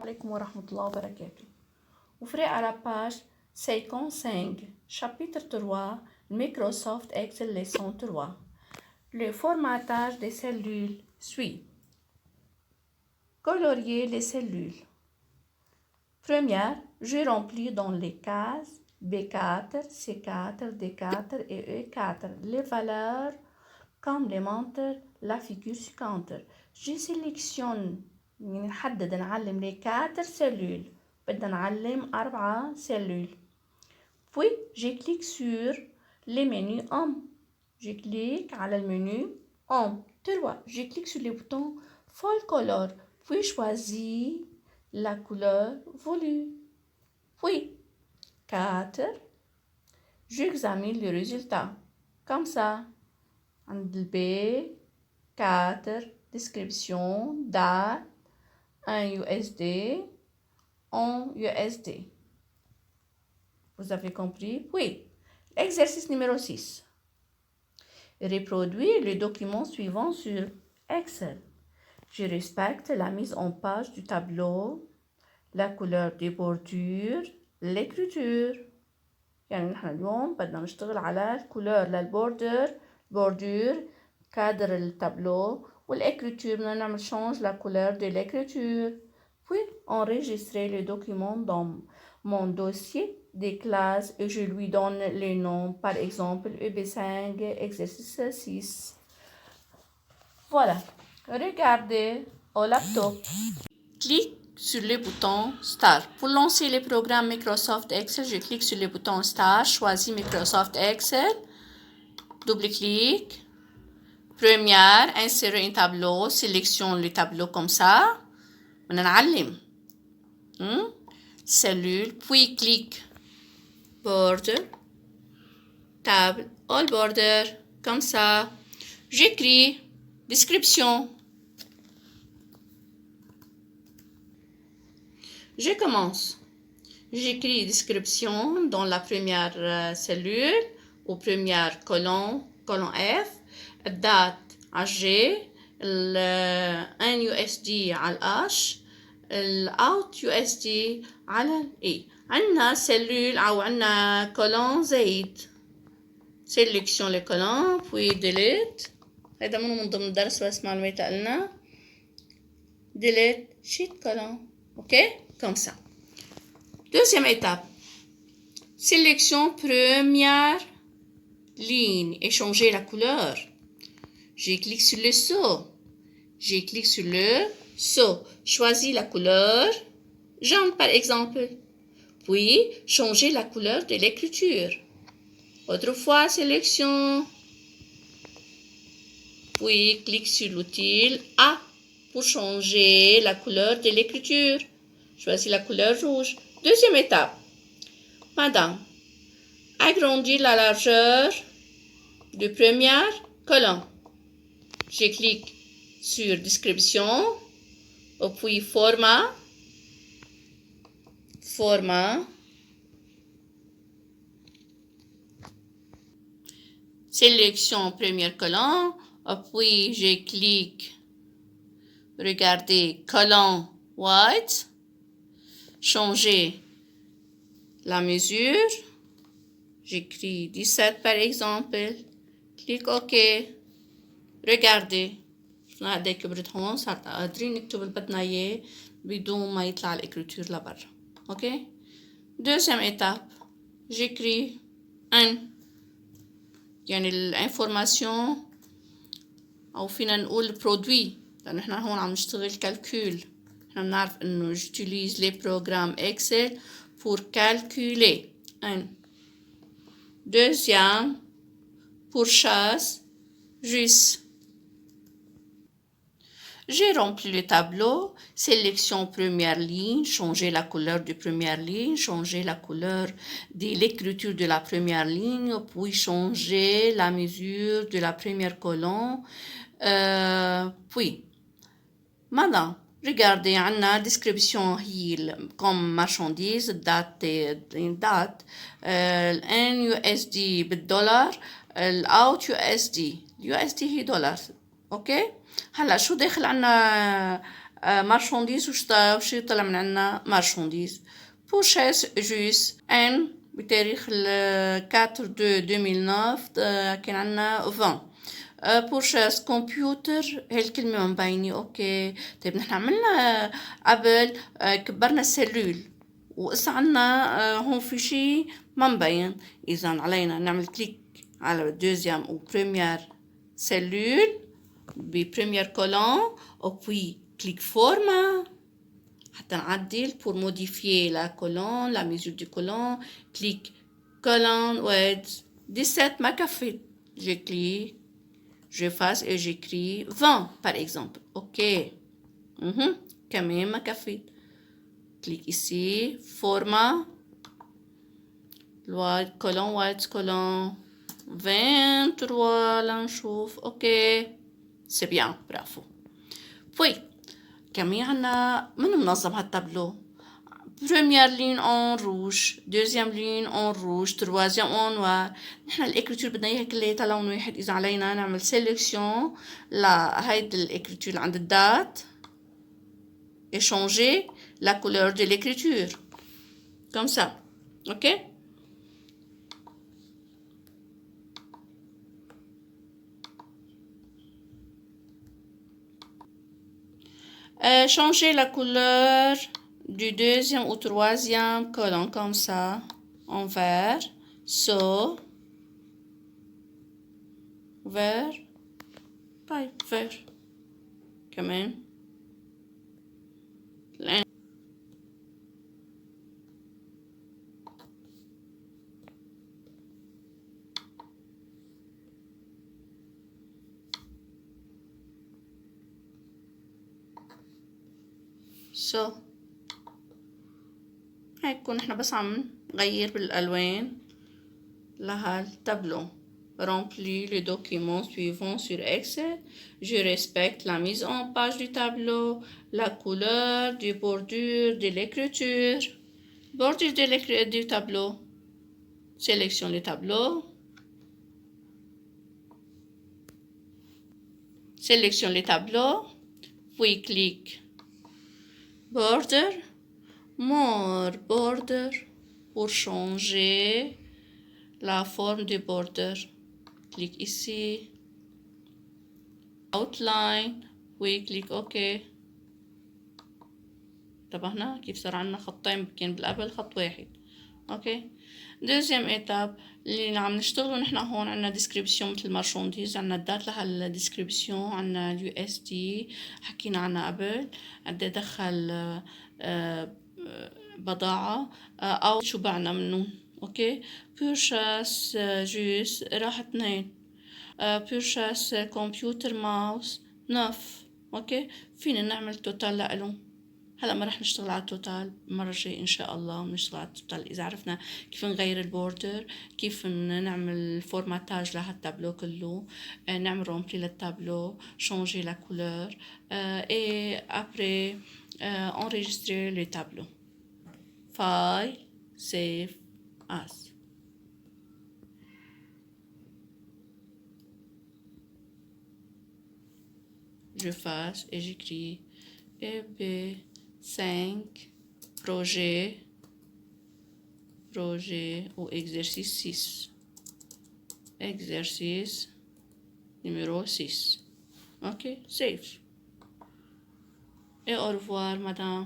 Alaikum wa rahmatullahi wa barakatuh. Ouvrez à la page 55, chapitre 3, Microsoft Excel leçon 3. Le formatage des cellules suit. Colorier les cellules. Première, je remplis dans les cases B4, C4, D4 et E4 les valeurs comme les montre la figure suivante. Je sélectionne نحدد نعلم les 4 cellules. بدنا نعلم 4 cellules. Puis je clique sur les menus Home. Je clique على المنيو Home. 3. Je clique sur le bouton Full Color. Puis choisis la couleur voulue. Puis 4. J'examine le résultat. Comme ça. عند البي 4 description date un USD en USD. Vous avez compris? Oui. Exercice numéro 6. Reproduire le document suivant sur Excel. Je respecte la mise en page du tableau, la couleur des bordures, l'écriture. يعني نحن اليوم بدنا نشتغل على الكولور bordure, cadre التابلو والécriture بدنا نعمل change la couleur de l'écriture. Puis enregistrer le document dans mon dossier des classes et je lui donne les noms, par exemple EB5, exercice 6. Voilà, regardez au laptop. Clique sur le bouton Start. Pour lancer les programmes Microsoft Excel, je clique sur le bouton Start, choisis Microsoft Excel, double-clic. Première, insérer un tableau, sélectionne le tableau comme ça. بدنا نعلم. Cellule, puis clique Border, Table, All Border, comme ça. J'écris description. Je commence. J'écris description dans la première cellule, au premier colonne F, date على G, un USD على H, out USD على E. عندنا cellule أو عندنا colonne زائد. Sélection les colonnes, puis delete. هذا من ضمن الدرس بس معلومات قلنا. Delete sheet colonne. OK? Comme ça. Deuxième étape. Sélection première ligne et changer la couleur. Je clique sur le saut. Je clique sur le saut. Choisis la couleur jaune par exemple. Puis changer la couleur de l'écriture. Autrefois, sélection. Puis clique sur l'outil A pour changer la couleur de l'écriture. Choisis la couleur rouge. Deuxième étape. Madame, agrandir la largeur de première colonne. Je clique sur description, puis format, sélection première colonne, puis je clique, regardez, colonne white, changer la mesure, j'écris 17 par exemple, clique OK, regardez. شفنا قد ايه كبرت هون صارت قادرين نكتب اللي بدنا اياه بدون ما يطلع الاكريتور لبرا. اوكي. Deuxième étape. j'écris un يعني الانفورماسيون او فينا نقول برودوي لانه احنا هون عم نشتغل كالكول. احنا بنعرف انه j'utilise les programmes Excel pour calculer. Un. Deuxième, pourchasse, juste. J'ai rempli le tableau, sélection première ligne, changer la couleur de première ligne, changer la couleur de l'écriture de la première ligne, puis changer la mesure de la première colonne. Puis, maintenant, regardez, on a description comme marchandise, date, un USD بالدولار, out USD هي دولار. اوكي. هلا شو داخل عنا marchandise وش طلع من عنا marchandise. بورشاس جوس ان بتاريخ 4/2/2009 كان عنا 20. بورشاس كمبيوتر، هي الكلمة مبينة. اوكي طيب نحن عملنا قبل كبرنا السلول وإسا عنا هون في شي ما مبين، إذا علينا نعمل كليك على دوزيام و بريمير سلول ببريمير كولون وبي كليك فورما حتى نعدل pour modifier la colonne, la mesure du colonne, clique colonne width 17 ما كفت. Je clique, j'efface et j'écris 20 par exemple. Ok. كمان ما كفت. Clique ici, format, colonne width, colonne 23 لنشوف. Ok. C'est bien, bravo. Puis كمان عنا من منظم هالتابلو. Première ligne en rouge, deuxième ligne en rouge, troisième en noir. نحن الإكريتور بدنا إياها كلياتها لون واحد. إذا علينا نعمل سيلكسيون لهيدي الإكريتور عند الدات et changer la couleur de l'écriture comme ça. Ok. Changer la couleur du deuxième ou troisième colonne comme ça, en vert, so, vert, طيب vert, كمان. so هيكون احنا بس عم نغير بالألوان لهالتابلو. Remplis le document suivant sur Excel. Je respecte la mise en page du tableau, la couleur, du bordure, de l'écriture. Bordure du tableau. Sélectionne le tableau. Sélectionne le tableau. Puis clique Border. More border pour changer la forme du border. Clique ici. Outline. Oui, clique OK. انتبهنا كيف صار عنا خطين كان بالقبل خط واحد. اوكي. دوزيام ايتاب اللي عم نشتغلوا نحن هون عنا description مثل مارشانديز، عنا الدات لهالديسكريبسيون، عنا اليو اس دي حكينا عنها قبل، بدي ادخل بضاعة او شو بعنا منه. اوكي. بيرشاس جوس راح 2. بيرشاس كمبيوتر ماوس 9. اوكي. فينا نعمل توتال لإله. هلا ما رح نشتغل على التوتال المرة الجاية إن شاء الله، بنشتغل على التوتال إذا عرفنا كيف نغير البوردر، كيف نعمل فورماتاج لهالتابلو كله، نعمل رومبلي للتابلو، changer la couleur et après enregistrer le tableau. File, save as. Je fasse et j'écris EB5 projet ou exercice 6. Exercice numéro 6. Ok, save. Et au revoir, madame.